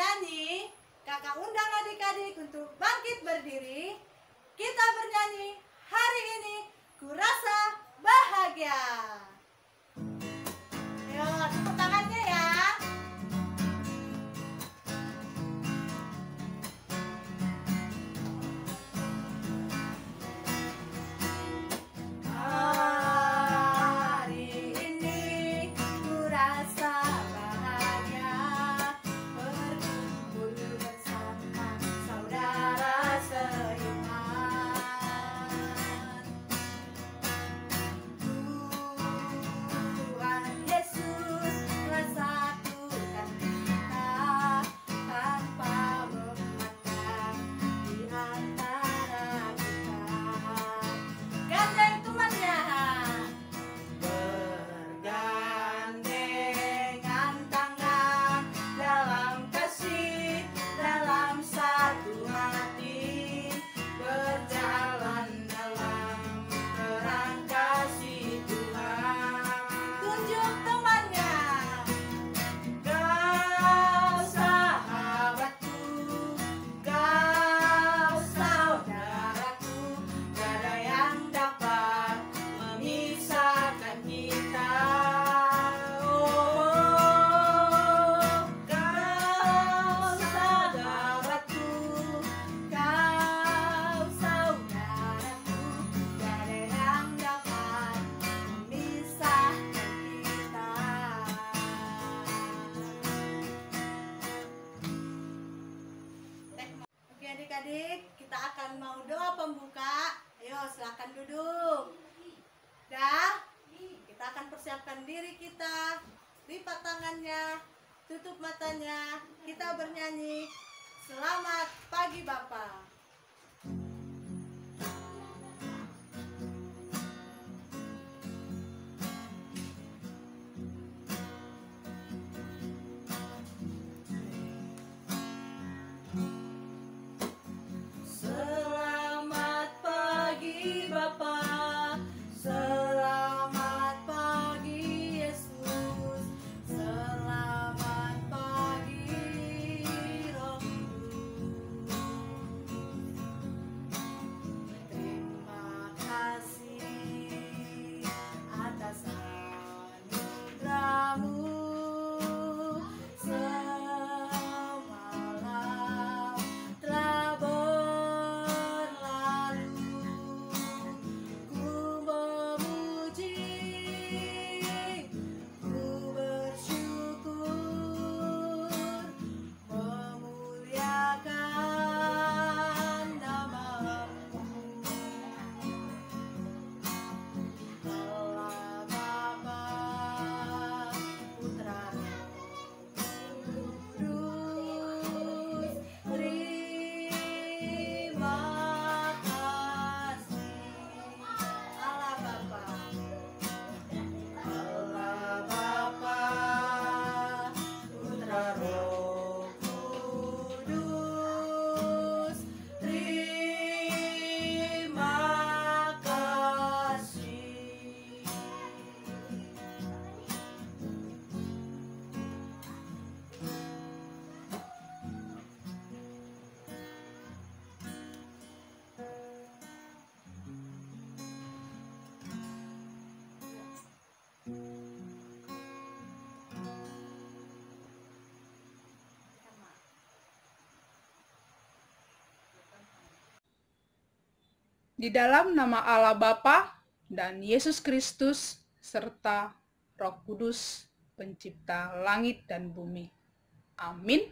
bernyanyi, kakak undang adik-adik untuk bangkit berdiri. Kita bernyanyi hari ini ku rasa bahagia. Ayo tepuk tangannya ya. Adik-adik, kita akan mau doa pembuka. Ayo silakan duduk. Dah, kita akan persiapkan diri kita. Lipat tangannya, tutup matanya. Kita bernyanyi Selamat Pagi Bapa. Di dalam nama Allah Bapa dan Yesus Kristus serta Roh Kudus, pencipta langit dan bumi. Amin.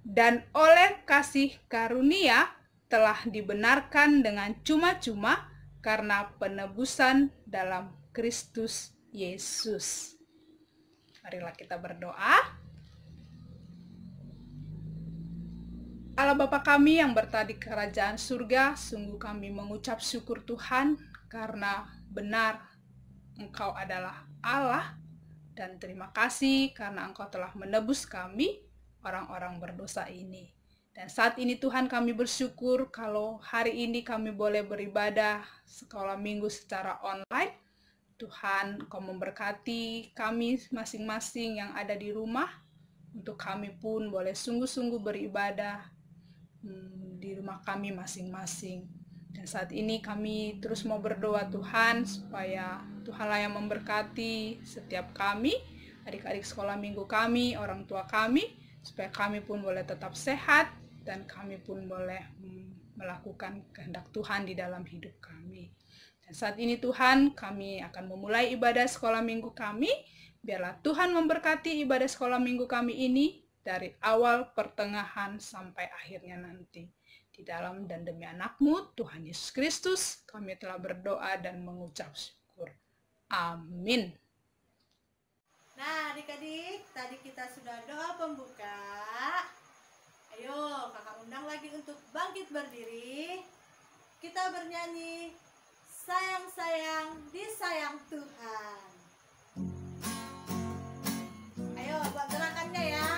Dan oleh kasih karunia telah dibenarkan dengan cuma-cuma karena penebusan dalam Kristus Yesus. Marilah kita berdoa. Allah Bapa kami yang berada di kerajaan surga, sungguh kami mengucap syukur Tuhan karena benar Engkau adalah Allah, dan terima kasih karena Engkau telah menebus kami orang-orang berdosa ini. Dan saat ini Tuhan kami bersyukur kalau hari ini kami boleh beribadah sekolah minggu secara online. Tuhan, Kau memberkati kami masing-masing yang ada di rumah, untuk kami pun boleh sungguh-sungguh beribadah di rumah kami masing-masing. Dan saat ini kami terus mau berdoa Tuhan, supaya Tuhanlah yang memberkati setiap kami, adik-adik sekolah minggu kami, orang tua kami, supaya kami pun boleh tetap sehat, dan kami pun boleh melakukan kehendak Tuhan di dalam hidup kami. Dan saat ini Tuhan, kami akan memulai ibadah sekolah minggu kami. Biarlah Tuhan memberkati ibadah sekolah minggu kami ini dari awal, pertengahan, sampai akhirnya nanti. Di dalam dan demi anak-Mu, Tuhan Yesus Kristus, kami telah berdoa dan mengucap syukur. Amin. Nah, adik-adik, tadi kita sudah doa pembuka. Ayo, kakak undang lagi untuk bangkit berdiri. Kita bernyanyi, sayang-sayang disayang Tuhan. Ayo, buat gerakannya ya.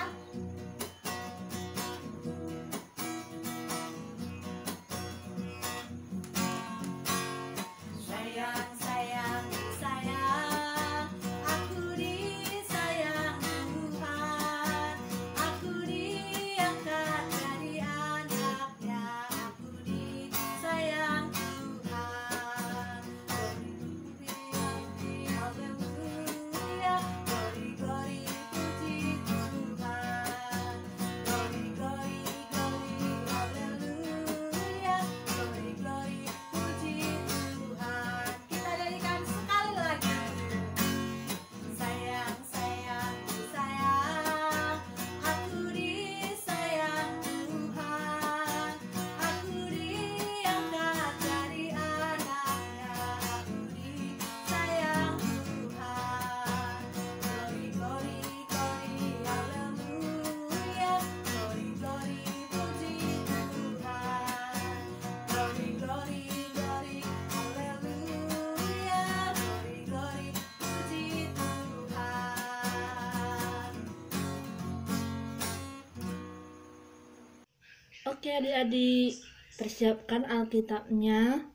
Oke adik-adik, persiapkan Alkitabnya.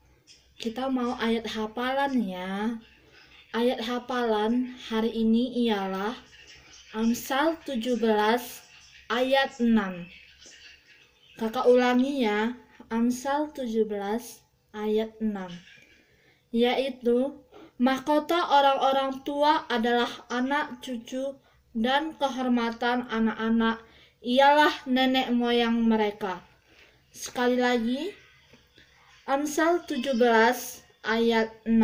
Kita mau ayat hafalan ya. Ayat hafalan hari ini ialah Amsal 17 ayat 6. Kakak ulangi ya, Amsal 17 ayat 6. Yaitu, mahkota orang-orang tua adalah anak cucu, dan kehormatan anak-anak ialah nenek moyang mereka. Sekali lagi, Amsal 17 ayat 6.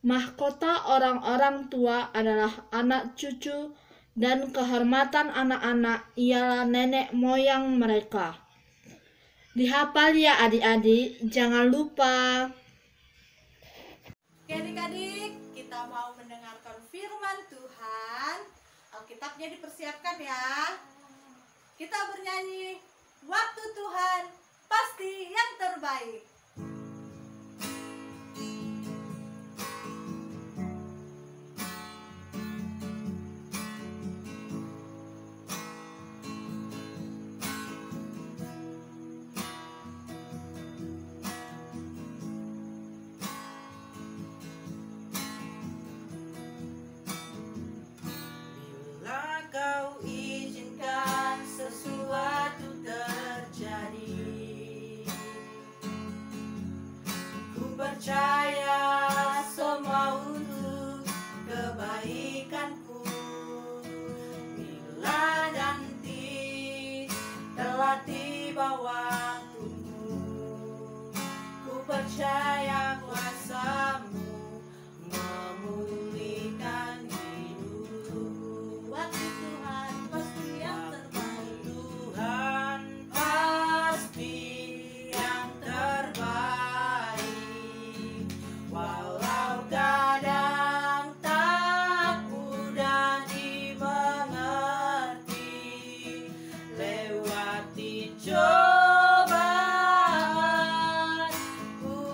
Mahkota orang-orang tua adalah anak cucu, dan kehormatan anak-anak ialah nenek moyang mereka. Dihafal ya adik-adik, jangan lupa. Oke adik-adik, kita mau mendengarkan firman Tuhan. Alkitabnya dipersiapkan ya. Kita bernyanyi, waktu Tuhan pasti yang terbaik. Percaya semua untuk kebaikanku. Bila nanti telah tiba waktumu, ku percaya kuasa-Mu memulihkan hidupku. Waktu Tuhan pasti yang terbaik. Tuhan pasti yang terbaik. Walau kadang tak mudah dimengerti, lewati cobaan ku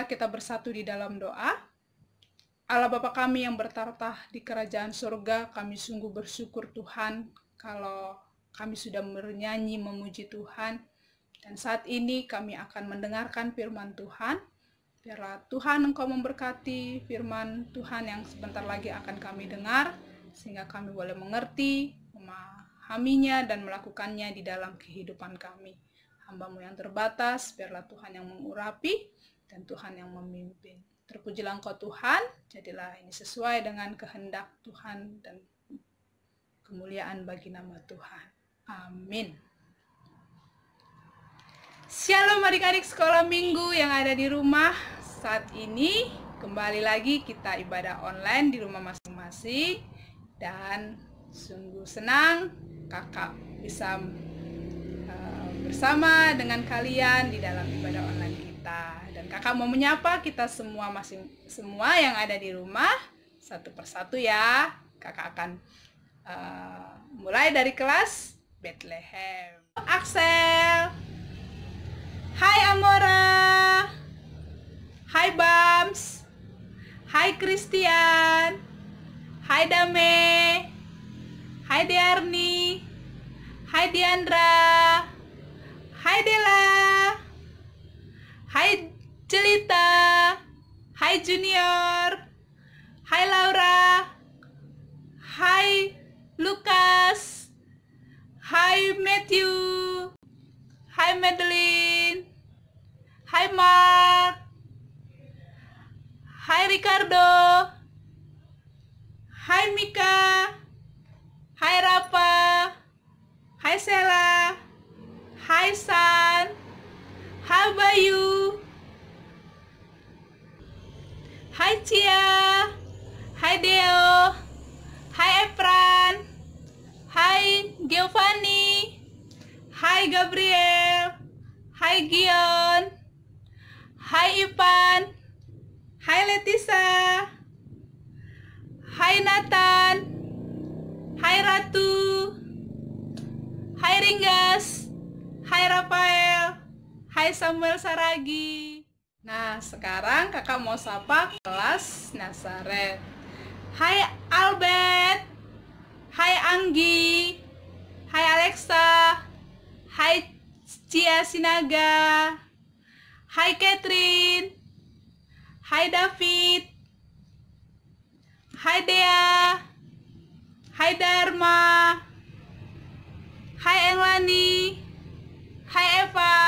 Marilah kita bersatu di dalam doa. Allah Bapa kami yang bertahta di kerajaan surga, kami sungguh bersyukur Tuhan kalau kami sudah bernyanyi memuji Tuhan. Dan saat ini kami akan mendengarkan firman Tuhan. Biarlah Tuhan Engkau memberkati firman Tuhan yang sebentar lagi akan kami dengar, sehingga kami boleh mengerti, memahaminya, dan melakukannya di dalam kehidupan kami. Hamba-Mu yang terbatas, biarlah Tuhan yang mengurapi dan Tuhan yang memimpin. Terpujilah Engkau Tuhan, jadilah ini sesuai dengan kehendak Tuhan dan kemuliaan bagi nama Tuhan. Amin. Shalom adik-adik sekolah minggu yang ada di rumah. Saat ini kembali lagi kita ibadah online di rumah masing-masing. Dan sungguh senang kakak bisa bersama dengan kalian di dalam ibadah online kita. Dan kakak mau menyapa kita semua yang ada di rumah satu persatu ya. Kakak akan mulai dari kelas Bethlehem. Axel, hai Amora, hai Bams, hai Christian, hai Dame, hai Dearni, hai Diandra, hai Dela, hai Jelita, hai Junior, hai Laura, hai Lukas, hai Matthew, hai Madeline, hai Mark, hai Ricardo, hai Mika, hai Rafa, hai Sela, hai San, hai Bayu, hai Cia, hai Deo, hai Efran, hai Giovanni, hai Gabriel, hai Gion, hai Ipan, hai Letisa, hai Nathan, hai Ratu, hai Ringgas, hai Rafael, hai Samuel Saragi. Nah, sekarang kakak mau sapa kelas Nazaret. Hai Albert, hai Anggi, hai Alexa, hai Cia Sinaga, hai Catherine, hai David, hai Dea, hai Dharma, hai Englani, hai Eva,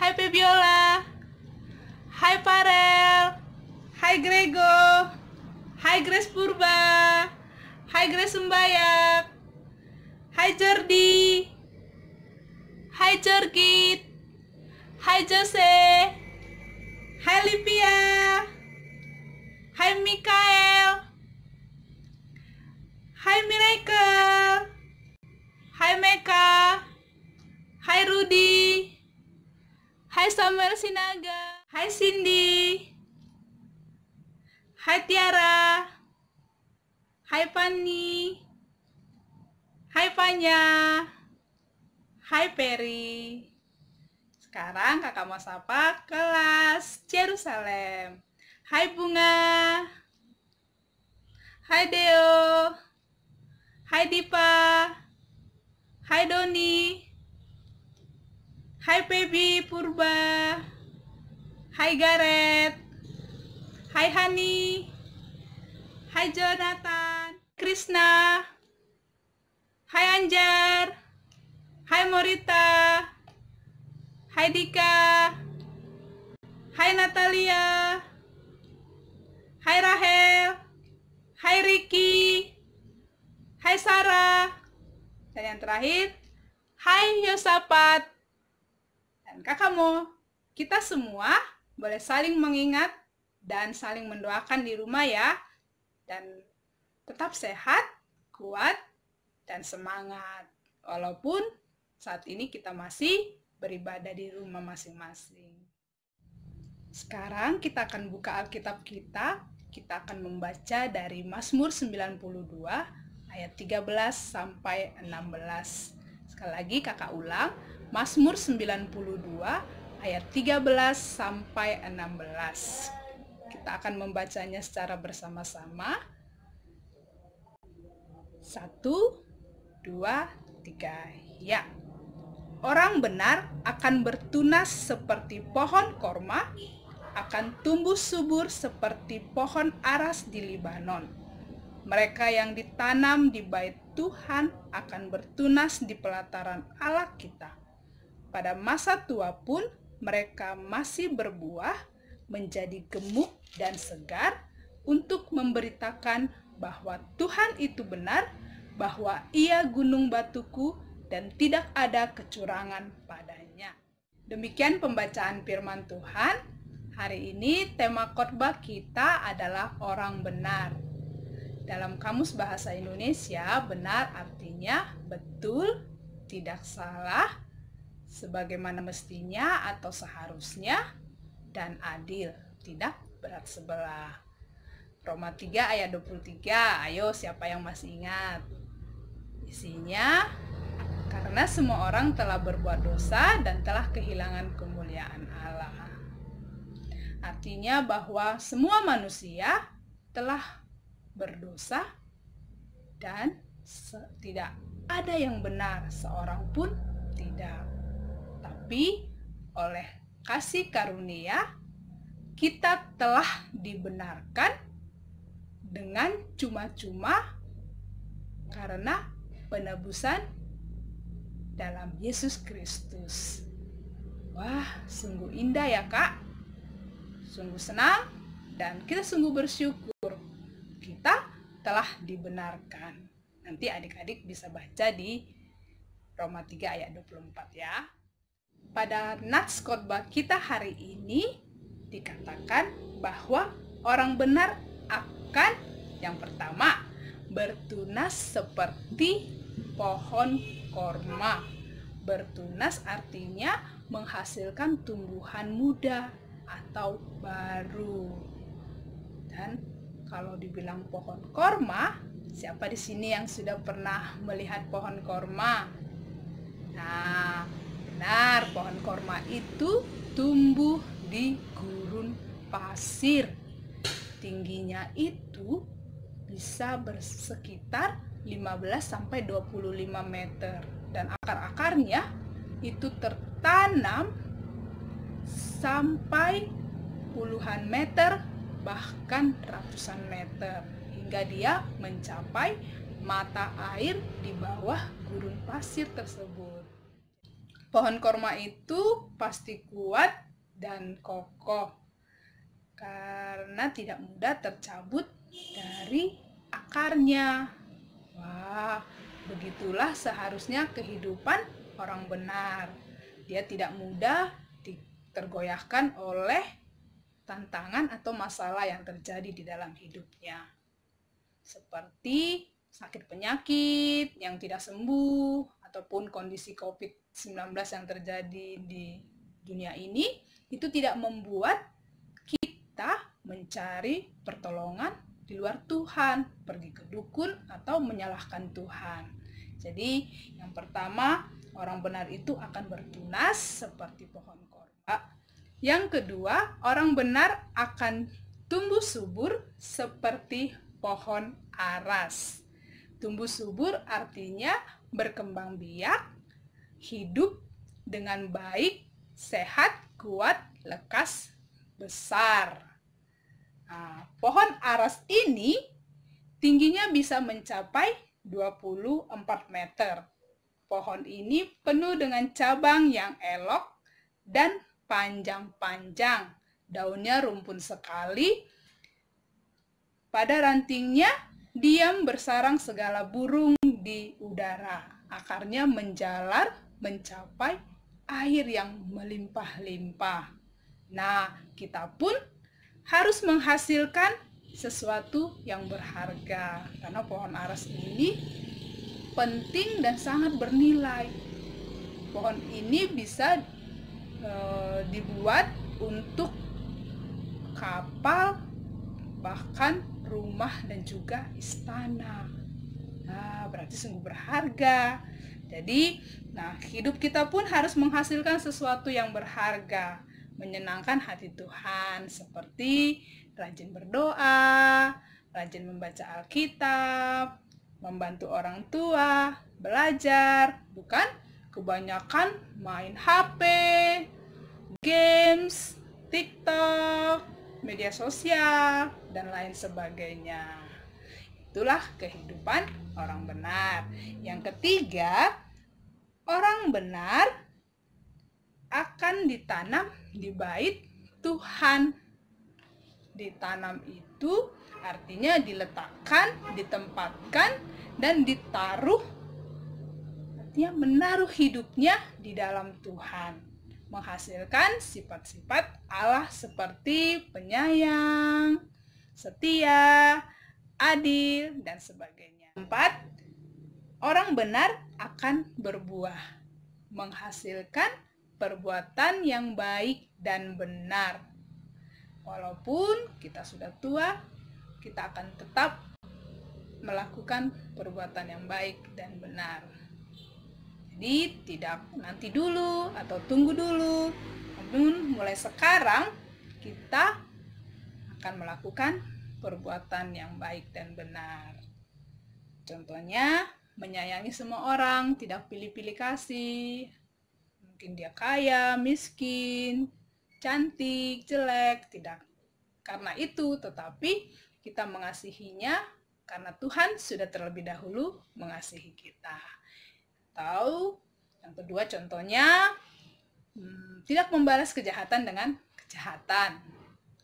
hai Febiola, hai Farel, hai Grego, hai Grace Purba, hai Grace Sembayak, hai Jordi, hai Jorgit, hai Jose, hai Livia, hai Mikael, hai Miracle, hai Meka, hai Rudy, hai Samuel Sinaga, hai Cindy, hai Tiara, hai Fanny, hai Fanya, hai Peri. Sekarang kakak mau sapa kelas Jerusalem. Hai Bunga, hai Deo, hai Dipa, hai Doni, hai Pebi Purba, hai Gareth, hai Hani, hai Jonathan, Krishna, hai Anjar, hai Morita, hai Dika, hai Natalia, hai Rahel, hai Ricky, hai Sarah, dan yang terakhir, hai Yosafat. Dan kakak mau kita semua boleh saling mengingat dan saling mendoakan di rumah ya. Dan tetap sehat, kuat, dan semangat. Walaupun saat ini kita masih beribadah di rumah masing-masing. Sekarang kita akan buka Alkitab kita. Kita akan membaca dari Mazmur 92 ayat 13 sampai 16. Sekali lagi kakak ulang, Mazmur 92 ayat 13 sampai 16. Kita akan membacanya secara bersama-sama. 1, 2, 3, ya. Orang benar akan bertunas seperti pohon korma, akan tumbuh subur seperti pohon aras di Libanon. Mereka yang ditanam di bait Tuhan akan bertunas di pelataran Allah kita. Pada masa tua pun mereka masih berbuah, menjadi gemuk dan segar untuk memberitakan bahwa Tuhan itu benar, bahwa Ia gunung batuku dan tidak ada kecurangan padanya. Demikian pembacaan firman Tuhan. Hari ini tema khotbah kita adalah orang benar. Dalam Kamus Bahasa Indonesia, benar artinya betul, tidak salah, sebagaimana mestinya atau seharusnya, dan adil, tidak berat sebelah. Roma 3 ayat 23, ayo siapa yang masih ingat? Isinya, karena semua orang telah berbuat dosa dan telah kehilangan kemuliaan Allah. Artinya bahwa semua manusia telah berdosa dan tidak ada yang benar, seorang pun tidak. Tapi oleh kasih karunia kita telah dibenarkan dengan cuma-cuma karena penebusan dalam Yesus Kristus. Wah, sungguh indah ya Kak. Sungguh senang dan kita sungguh bersyukur kita telah dibenarkan. Nanti adik-adik bisa baca di Roma 3 ayat 24 ya. Pada nats khotbah kita hari ini dikatakan bahwa orang benar akan yang pertama bertunas seperti pohon korma. Bertunas artinya menghasilkan tumbuhan muda atau baru. Dan kalau dibilang pohon korma, siapa di sini yang sudah pernah melihat pohon korma? Nah, benar, pohon korma itu tumbuh di gurun pasir. Tingginya itu bisa bersekitar 15-25 meter. Dan akar-akarnya itu tertanam sampai puluhan meter, bahkan ratusan meter, hingga dia mencapai mata air di bawah gurun pasir tersebut. Pohon korma itu pasti kuat dan kokoh karena tidak mudah tercabut dari akarnya. Wah, begitulah seharusnya kehidupan orang benar. Dia tidak mudah tergoyahkan oleh tantangan atau masalah yang terjadi di dalam hidupnya. Seperti sakit penyakit yang tidak sembuh, ataupun kondisi COVID-19 yang terjadi di dunia ini, itu tidak membuat kita mencari pertolongan di luar Tuhan, pergi ke dukun atau menyalahkan Tuhan. Jadi yang pertama, orang benar itu akan bertunas seperti pohon korma. Yang kedua, orang benar akan tumbuh subur seperti pohon aras. Tumbuh subur artinya berkembang biak, hidup dengan baik, sehat, kuat, lekas, besar. Nah, pohon aras ini tingginya bisa mencapai 24 meter. Pohon ini penuh dengan cabang yang elok dan panjang-panjang. Daunnya rumpun sekali. Pada rantingnya diam bersarang segala burung di udara. Akarnya menjalar mencapai air yang melimpah-limpah. Nah, kita pun harus menghasilkan sesuatu yang berharga. Karena pohon aras ini penting dan sangat bernilai. Pohon ini bisa dibuat untuk kapal, bahkan rumah dan juga istana. Nah, berarti sungguh berharga. Jadi, hidup kita pun harus menghasilkan sesuatu yang berharga, menyenangkan hati Tuhan, seperti rajin berdoa, rajin membaca Alkitab, membantu orang tua, belajar, bukan kebanyakan main HP, games, TikTok, media sosial, dan lain sebagainya. Itulah kehidupan orang benar. Yang ketiga, orang benar akan ditanam di bait Tuhan. Ditanam itu artinya diletakkan, ditempatkan, dan ditaruh. Artinya menaruh hidupnya di dalam Tuhan. Menghasilkan sifat-sifat Allah seperti penyayang, setia, adil, dan sebagainya. 4. Orang benar akan berbuah, menghasilkan perbuatan yang baik dan benar. Walaupun kita sudah tua, kita akan tetap melakukan perbuatan yang baik dan benar. Jadi tidak nanti dulu atau tunggu dulu, namun mulai sekarang kita akan melakukan perbuatan yang baik dan benar. Contohnya, menyayangi semua orang, tidak pilih-pilih kasih. Mungkin dia kaya, miskin, cantik, jelek, tidak karena itu, tetapi kita mengasihinya karena Tuhan sudah terlebih dahulu mengasihi kita. Atau yang kedua contohnya, tidak membalas kejahatan dengan kejahatan.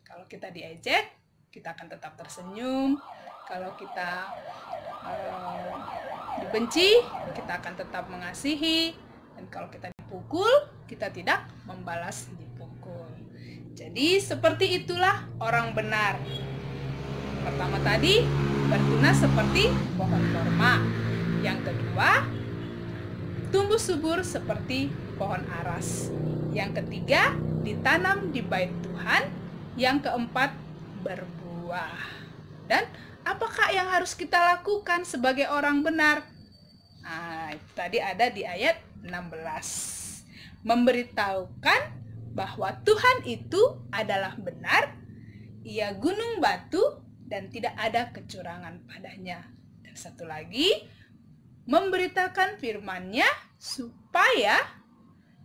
Kalau kita diejek, kita akan tetap tersenyum. Kalau kita dibenci, kita akan tetap mengasihi. Dan kalau kita dipukul, kita tidak membalas dipukul. Jadi seperti itulah orang benar. Pertama tadi, bertunas seperti pohon korma. Yang kedua, tumbuh subur seperti pohon aras. Yang ketiga, ditanam di bait Tuhan. Yang keempat, berbuah. Dan apakah yang harus kita lakukan sebagai orang benar? Itu tadi ada di ayat 16. Memberitahukan bahwa Tuhan itu adalah benar, Ia gunung batu, dan tidak ada kecurangan padanya. Dan satu lagi, memberitakan firman-Nya supaya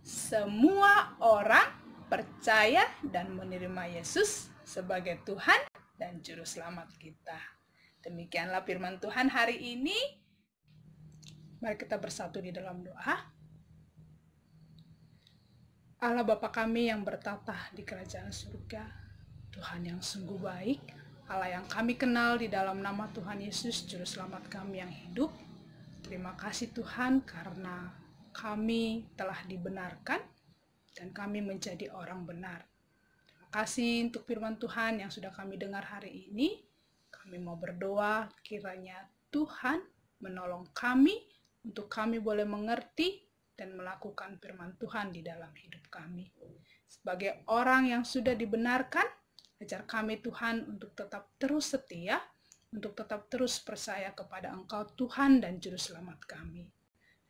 semua orang percaya dan menerima Yesus sebagai Tuhan dan Juru Selamat kita. Demikianlah firman Tuhan hari ini. Mari kita bersatu di dalam doa. Allah Bapa kami yang bertatah di kerajaan surga, Tuhan yang sungguh baik, Allah yang kami kenal di dalam nama Tuhan Yesus, Juru Selamat kami yang hidup. Terima kasih Tuhan karena kami telah dibenarkan dan kami menjadi orang benar. Terima kasih untuk firman Tuhan yang sudah kami dengar hari ini. Kami mau berdoa kiranya Tuhan menolong kami untuk kami boleh mengerti dan melakukan firman Tuhan di dalam hidup kami. Sebagai orang yang sudah dibenarkan, ajar kami Tuhan untuk tetap terus setia, untuk tetap terus percaya kepada Engkau Tuhan dan Juru Selamat kami.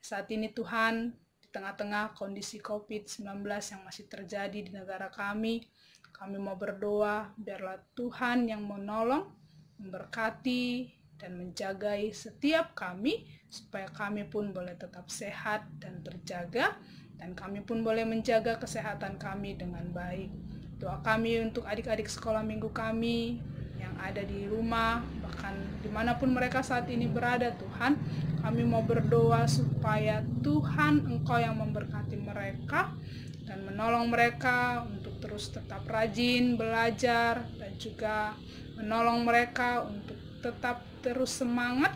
Saat ini Tuhan, di tengah-tengah kondisi COVID-19 yang masih terjadi di negara kami mau berdoa biarlah Tuhan yang menolong, memberkati, dan menjagai setiap kami, supaya kami pun boleh tetap sehat dan terjaga, dan kami pun boleh menjaga kesehatan kami dengan baik. Doa kami untuk adik-adik sekolah minggu kami yang ada di rumah, bahkan dimanapun mereka saat ini berada Tuhan, kami mau berdoa supaya Tuhan Engkau yang memberkati mereka, dan menolong mereka untuk terus tetap rajin belajar, dan juga menolong mereka untuk tetap terus semangat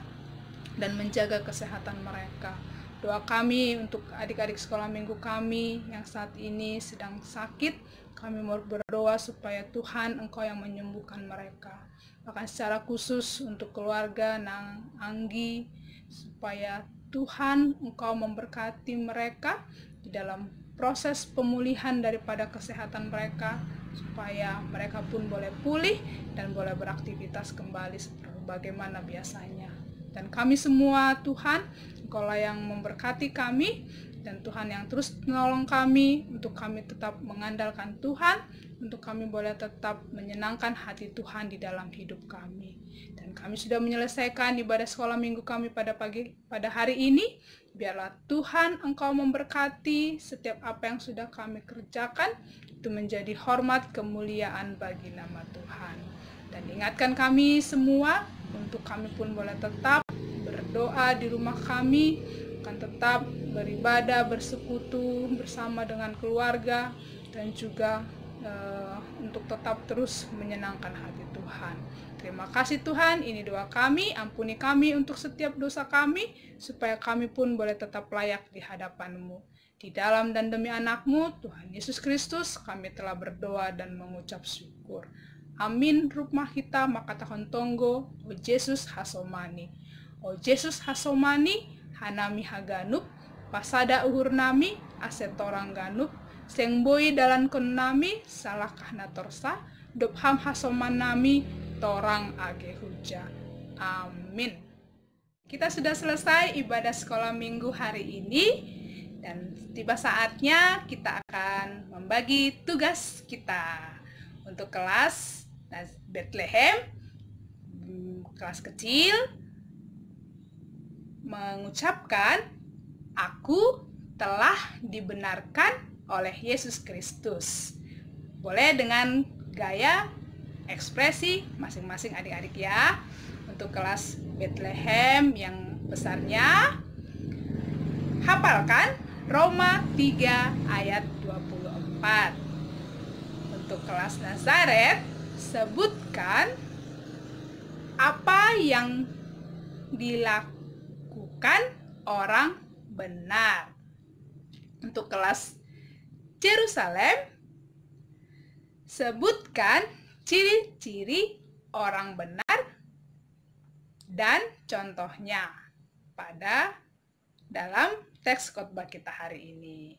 dan menjaga kesehatan mereka. Doa kami untuk adik-adik sekolah minggu kami yang saat ini sedang sakit, kami mau berdoa supaya Tuhan Engkau yang menyembuhkan mereka. Bahkan secara khusus untuk keluarga Nang Anggi, supaya Tuhan Engkau memberkati mereka di dalam proses pemulihan daripada kesehatan mereka, supaya mereka pun boleh pulih dan boleh beraktivitas kembali seperti bagaimana biasanya. dan kami semua. Tuhan, Engkaulah yang memberkati kami, dan Tuhan yang terus menolong kami untuk kami tetap mengandalkan Tuhan, untuk kami boleh tetap menyenangkan hati Tuhan di dalam hidup kami. Dan kami sudah menyelesaikan ibadah sekolah minggu kami pada hari ini. Biarlah Tuhan Engkau memberkati setiap apa yang sudah kami kerjakan, itu menjadi hormat kemuliaan bagi nama Tuhan. Dan ingatkan kami semua untuk kami pun boleh tetap berdoa di rumah kami, akan tetap beribadah, bersekutu bersama dengan keluarga, dan juga untuk tetap terus menyenangkan hati Tuhan. Terima kasih Tuhan, ini doa kami, ampuni kami untuk setiap dosa kami, supaya kami pun boleh tetap layak di hadapan-Mu. Di dalam dan demi anak-Mu, Tuhan Yesus Kristus, kami telah berdoa dan mengucap syukur. Amin. Rumah kita makatahon tonggo, o Yesus hasomani. O Yesus hasomani, hanami haganup, pasada uhur nami, asetorang ganup, sengboi dalan kon nami, salakah natorsa, dopham hasoman nami, torang age huja. Amin. Kita sudah selesai ibadah sekolah minggu hari ini, dan tiba saatnya kita akan membagi tugas kita untuk kelas Bethlehem, kelas kecil, mengucapkan, aku telah dibenarkan oleh Yesus Kristus. Boleh dengan gaya ekspresi masing-masing adik-adik ya. Untuk kelas Bethlehem yang besarnya, hafalkan Roma 3 ayat 24. Untuk kelas Nazaret, sebutkan apa yang dilakukan orang benar. Untuk kelas Yerusalem, sebutkan ciri-ciri orang benar dan contohnya pada dalam teks khotbah kita hari ini.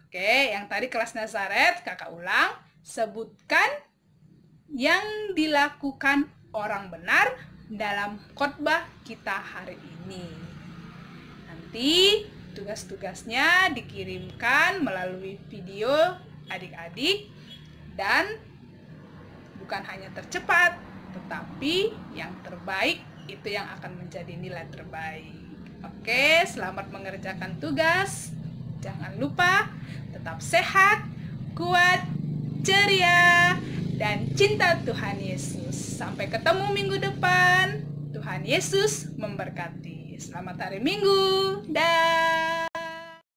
Oke, yang tadi kelas Nazaret, kakak ulang. Sebutkan yang dilakukan orang benar dalam khotbah kita hari ini. Nanti tugas-tugasnya dikirimkan melalui video adik-adik, dan bukan hanya tercepat, tetapi yang terbaik itu yang akan menjadi nilai terbaik. Oke, selamat mengerjakan tugas. Jangan lupa tetap sehat, kuat, ceria, dan cinta Tuhan Yesus. Sampai ketemu minggu depan. Tuhan Yesus memberkati. Selamat hari Minggu. Dah.